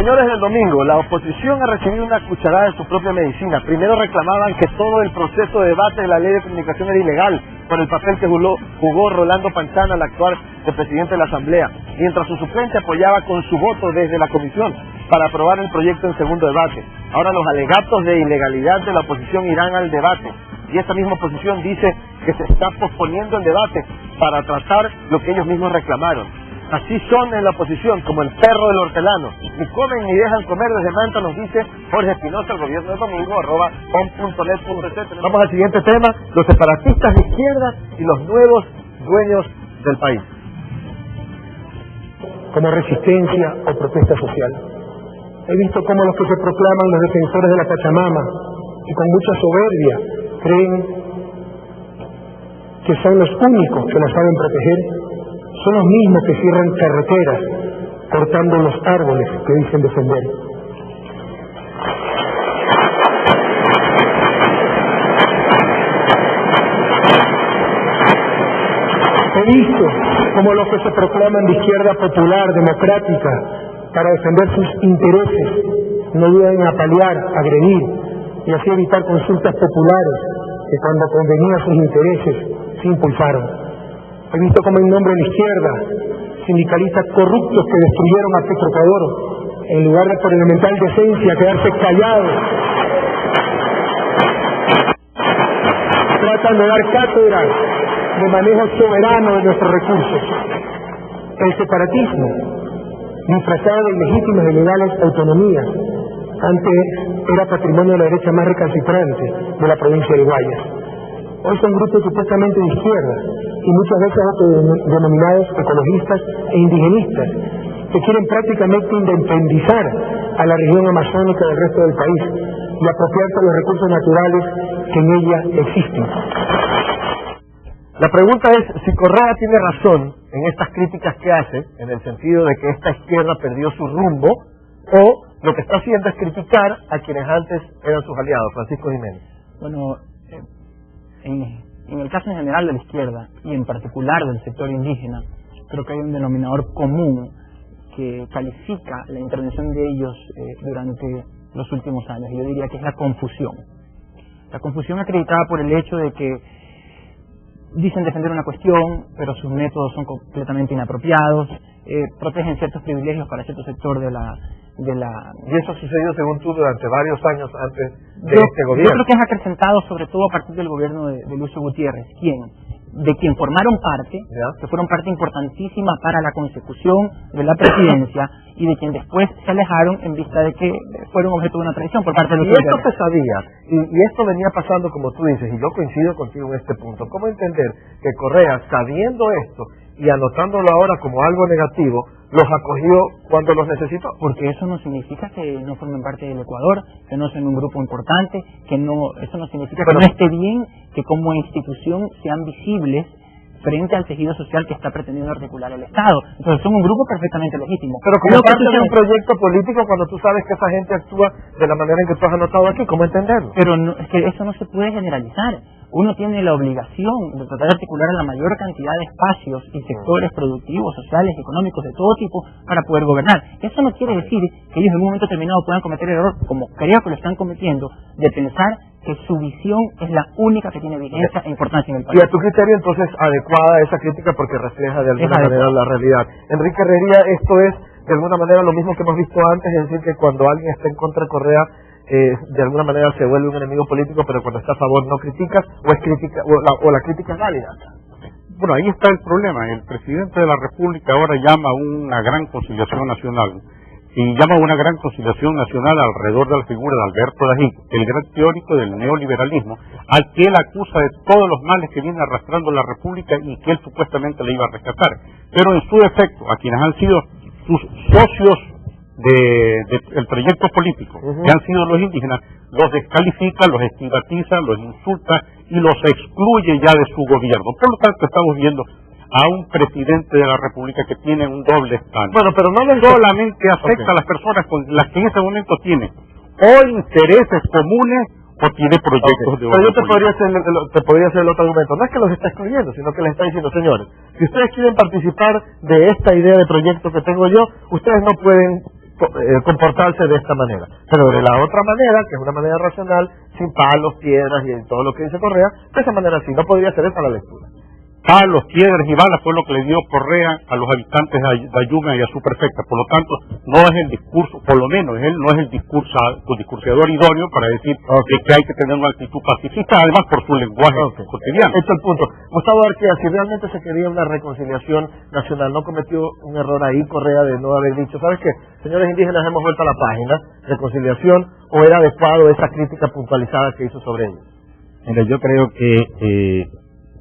Señores del domingo, la oposición ha recibido una cucharada de su propia medicina. Primero reclamaban que todo el proceso de debate de la ley de comunicación era ilegal por el papel que jugó Rolando Panchana al actuar de presidente de la Asamblea, mientras su suplente apoyaba con su voto desde la comisión para aprobar el proyecto en segundo debate. Ahora los alegatos de ilegalidad de la oposición irán al debate, y esta misma oposición dice que se está posponiendo el debate para tratar lo que ellos mismos reclamaron. Así son en la oposición, como el perro del hortelano. Ni comen ni dejan comer desde Manta, nos dice Jorge Espinosa, el gobierno de domingo, @pom.net.ct. Vamos al siguiente tema, los separatistas de izquierda y los nuevos dueños del país. Como resistencia o protesta social. He visto cómo los que se proclaman los defensores de la Pachamama y con mucha soberbia creen que son los únicos que la saben proteger, son los mismos que cierran carreteras cortando los árboles que dicen defender. He visto como los que se proclaman de izquierda popular, democrática, para defender sus intereses, no dudan en apalear, agredir y así evitar consultas populares que cuando convenían sus intereses se impulsaron. He visto como en nombre de la izquierda, sindicalistas corruptos que destruyeron a Petroecuador, en lugar de por elemental decencia quedarse callados, tratan de dar cátedra de manejo soberano de nuestros recursos. El separatismo, disfrazado de ilegítimas y legales autonomías, antes era patrimonio de la derecha más recalcitrante de la provincia de Guayas. Hoy son grupos supuestamente de izquierda y muchas veces autodenominados ecologistas e indigenistas que quieren prácticamente independizar a la región amazónica del resto del país y apropiarse de los recursos naturales que en ella existen. La pregunta es si Correa tiene razón en estas críticas que hace, en el sentido de que esta izquierda perdió su rumbo, o lo que está haciendo es criticar a quienes antes eran sus aliados. Francisco Jiménez. Bueno, en el caso en general de la izquierda y en particular del sector indígena, creo que hay un denominador común que califica la intervención de ellos durante los últimos años. Yo diría que es la confusión. La confusión acreditada por el hecho de que dicen defender una cuestión, pero sus métodos son completamente inapropiados, protegen ciertos privilegios para cierto sector de la... Y eso ha sucedido, según tú, durante varios años antes de este gobierno. Yo creo que es acrecentado sobre todo a partir del gobierno de Lucio Gutiérrez, de quien formaron parte, que fueron parte importantísima para la consecución de la presidencia, y de quien después se alejaron en vista de que fueron objeto de una traición por parte de Lucio Gutiérrez. Y esto se sabía, y esto venía pasando como tú dices, y yo coincido contigo en este punto. ¿Cómo entender que Correa, sabiendo esto y anotándolo ahora como algo negativo, los acogió cuando los necesitó? Porque eso no significa que no formen parte del Ecuador, que no sean un grupo importante, eso no significa que no esté bien que como institución sean visibles frente al tejido social que está pretendiendo articular el Estado. Entonces son un grupo perfectamente legítimo. Pero como parte de un proyecto político, cuando tú sabes que esa gente actúa de la manera en que tú has anotado aquí, ¿cómo entenderlo? Pero no, es que eso no se puede generalizar. Uno tiene la obligación de tratar de articular a la mayor cantidad de espacios y sectores productivos, sociales, económicos, de todo tipo, para poder gobernar. Eso no quiere decir que ellos en un momento determinado puedan cometer el error, como creo que lo están cometiendo, de pensar que su visión es la única que tiene vigencia e importancia en el país. Y a tu criterio, entonces, adecuada esa crítica porque refleja de alguna manera la realidad. Enrique Herrería, esto es de alguna manera lo mismo que hemos visto antes, es decir, que cuando alguien está en contra de Correa, de alguna manera se vuelve un enemigo político, pero cuando está a favor no criticas, o es crítica, o la crítica es válida. Bueno, ahí está el problema. El presidente de la República ahora llama a una gran conciliación nacional, y llama a una gran conciliación nacional alrededor de la figura de Alberto Dajín, el gran teórico del neoliberalismo, al que él acusa de todos los males que viene arrastrando la República y que él supuestamente le iba a rescatar. Pero en su defecto, a quienes han sido sus socios del proyecto político, que han sido los indígenas, los descalifica, los estigmatiza, los insulta y los excluye ya de su gobierno. Por lo tanto, estamos viendo a un presidente de la República que tiene un doble estándar. Bueno, pero no solamente afecta a las personas con las que en ese momento tiene o intereses comunes o tiene proyectos de orden. Pero yo te podría hacer el otro argumento. No es que los está excluyendo, sino que les está diciendo, señores, si ustedes quieren participar de esta idea de proyecto que tengo yo, ustedes no pueden comportarse de esta manera. Pero de la otra manera, que es una manera racional, sin palos, piedras y todo lo que dice Correa, de esa manera sí, no podría ser esa la lectura. Palos, piedras y balas fue lo que le dio Correa a los habitantes de Ayuga y a su prefecta. Por lo tanto, no es el discurso, por lo menos él no es el discursador idóneo para decir que hay que tener una actitud pacifista, además por su lenguaje cotidiano. Este es el punto. Gustavo Arquea, si realmente se quería una reconciliación nacional, ¿no cometió un error ahí Correa de no haber dicho, ¿sabes qué? Señores indígenas, hemos vuelto a la página, reconciliación, o era adecuado esa crítica puntualizada que hizo sobre ellos? Mira, yo creo que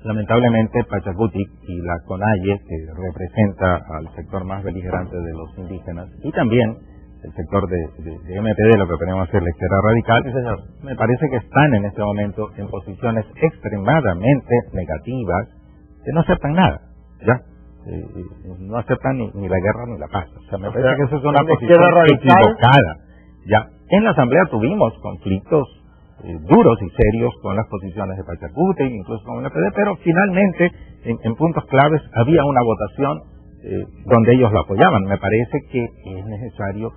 lamentablemente Pachacutic y la CONAIE, que representa al sector más beligerante de los indígenas, y también el sector de MPD, lo que queremos hacer la izquierda radical, sí, señor, me parece que están en este momento en posiciones extremadamente negativas, que no aceptan nada, ¿ya? No aceptan ni la guerra ni la paz. O sea, me parece que esa es una posición equivocada, ¿ya? En la Asamblea tuvimos conflictos duros y serios con las posiciones de Pachacuti, incluso con el MPD, pero finalmente en puntos claves había una votación donde ellos la apoyaban. Me parece que es necesario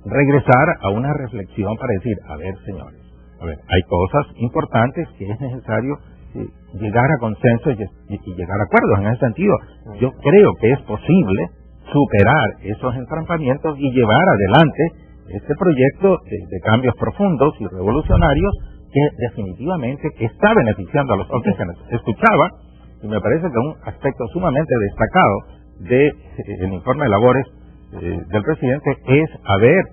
regresar a una reflexión para decir, a ver señores, hay cosas importantes que es necesario llegar a consenso y llegar a acuerdos. En ese sentido, yo creo que es posible superar esos entrampamientos y llevar adelante este proyecto de cambios profundos y revolucionarios que definitivamente está beneficiando a los indígenas. Escuchaba, y me parece que un aspecto sumamente destacado del informe de labores del presidente es haber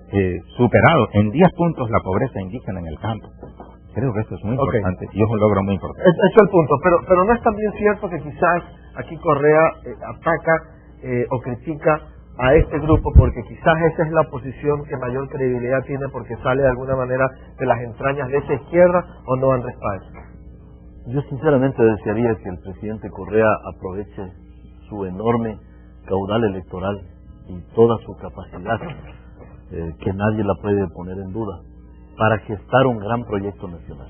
superado en 10 puntos la pobreza indígena en el campo. Creo que esto es muy importante y es un logro muy importante. Ese es el punto, pero no es también cierto que quizás aquí Correa ataca o critica a este grupo porque quizás esa es la posición que mayor credibilidad tiene porque sale de alguna manera de las entrañas de esa izquierda, o no, Andrés Páez? Yo sinceramente desearía que el presidente Correa aproveche su enorme caudal electoral y toda su capacidad, que nadie la puede poner en duda, para gestar un gran proyecto nacional.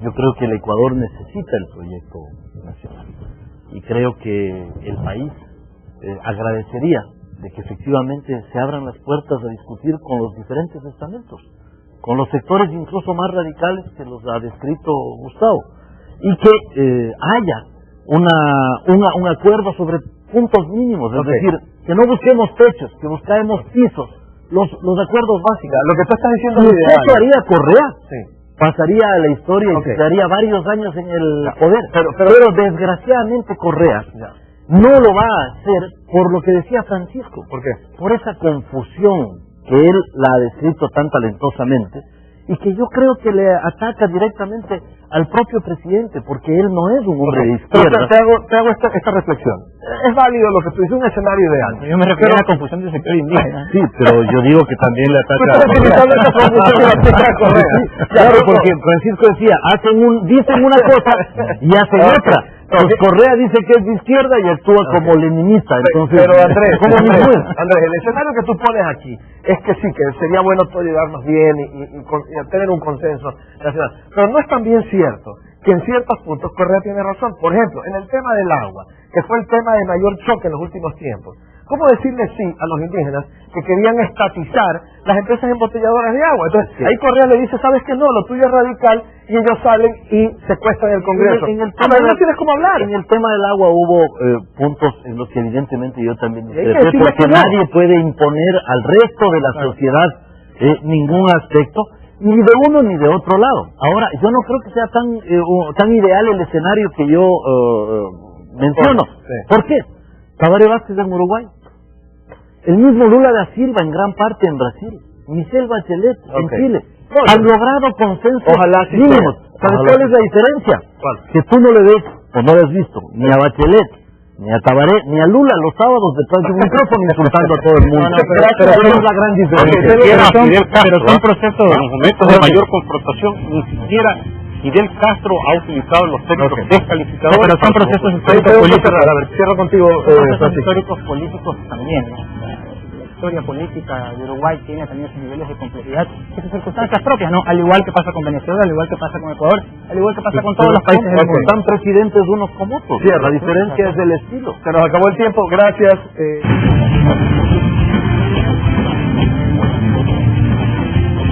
Yo creo que el Ecuador necesita el proyecto nacional y creo que el país agradecería de que efectivamente se abran las puertas a discutir con los diferentes estamentos, con los sectores incluso más radicales que los ha descrito Gustavo, y que haya un acuerdo sobre puntos mínimos, es decir, que no busquemos techos, que busquemos pisos, los acuerdos básicos. Lo que tú estás diciendo es ideal. ¿Eso haría Correa? Sí. Pasaría a la historia y quedaría varios años en el poder, pero desgraciadamente Correa no lo va a hacer por lo que decía Francisco. ¿Por qué? Por esa confusión que él la ha descrito tan talentosamente y que yo creo que le ataca directamente al propio presidente, porque él no es un hombre de izquierda. Te hago esta reflexión. Es válido lo que tú dices, un escenario ideal. Yo me refiero a la confusión del sector indígena. Sí, pero yo digo que también le ataca a Correa. Claro, porque Francisco decía, dicen una cosa y hacen otra. Pues Correa dice que es de izquierda y actúa como leninista. Entonces, pero Andrés, el escenario que tú pones aquí es que sí, que sería bueno todo llevarnos bien y tener un consenso nacional. Pero no es también cierto que en ciertos puntos Correa tiene razón. Por ejemplo, en el tema del agua, que fue el tema de mayor choque en los últimos tiempos. ¿Cómo decirle sí a los indígenas que querían estatizar las empresas embotelladoras de agua? Entonces, ahí Correa le dice, ¿sabes qué? No, lo tuyo es radical, y ellos salen y secuestran el Congreso. En el tema no tienes cómo hablar. En el tema del agua hubo puntos en los que evidentemente yo también discrepé, porque nadie puede imponer al resto de la sociedad ningún aspecto, ni de uno ni de otro lado. Ahora, yo no creo que sea tan ideal el escenario que yo menciono. ¿Por qué? Tabaré Vázquez en Uruguay, el mismo Lula da Silva en gran parte en Brasil, Michelle Bachelet en Chile, han logrado consensos mínimos. ¿Sabes cuál es la diferencia? Que tú no le ves, o no le has visto, ni a Bachelet, ni a Tabaré, ni a Lula los sábados detrás de un micrófono insultando a todo el mundo. Pero es la gran diferencia. Pero son procesos, en los momentos de mayor confrontación, ni siquiera Fidel Castro ha utilizado los términos descalificadores. Pero son procesos históricos políticos. A ver, cierro contigo. Procesos históricos políticos también, ¿no? La historia política de Uruguay tiene también sus niveles de complejidad, esas circunstancias propias, ¿no? Al igual que pasa con Venezuela, al igual que pasa con Ecuador, al igual que pasa con todos los países del mundo. Están presidentes unos como otros. Sí, la diferencia es del estilo. Se nos acabó el tiempo. Gracias.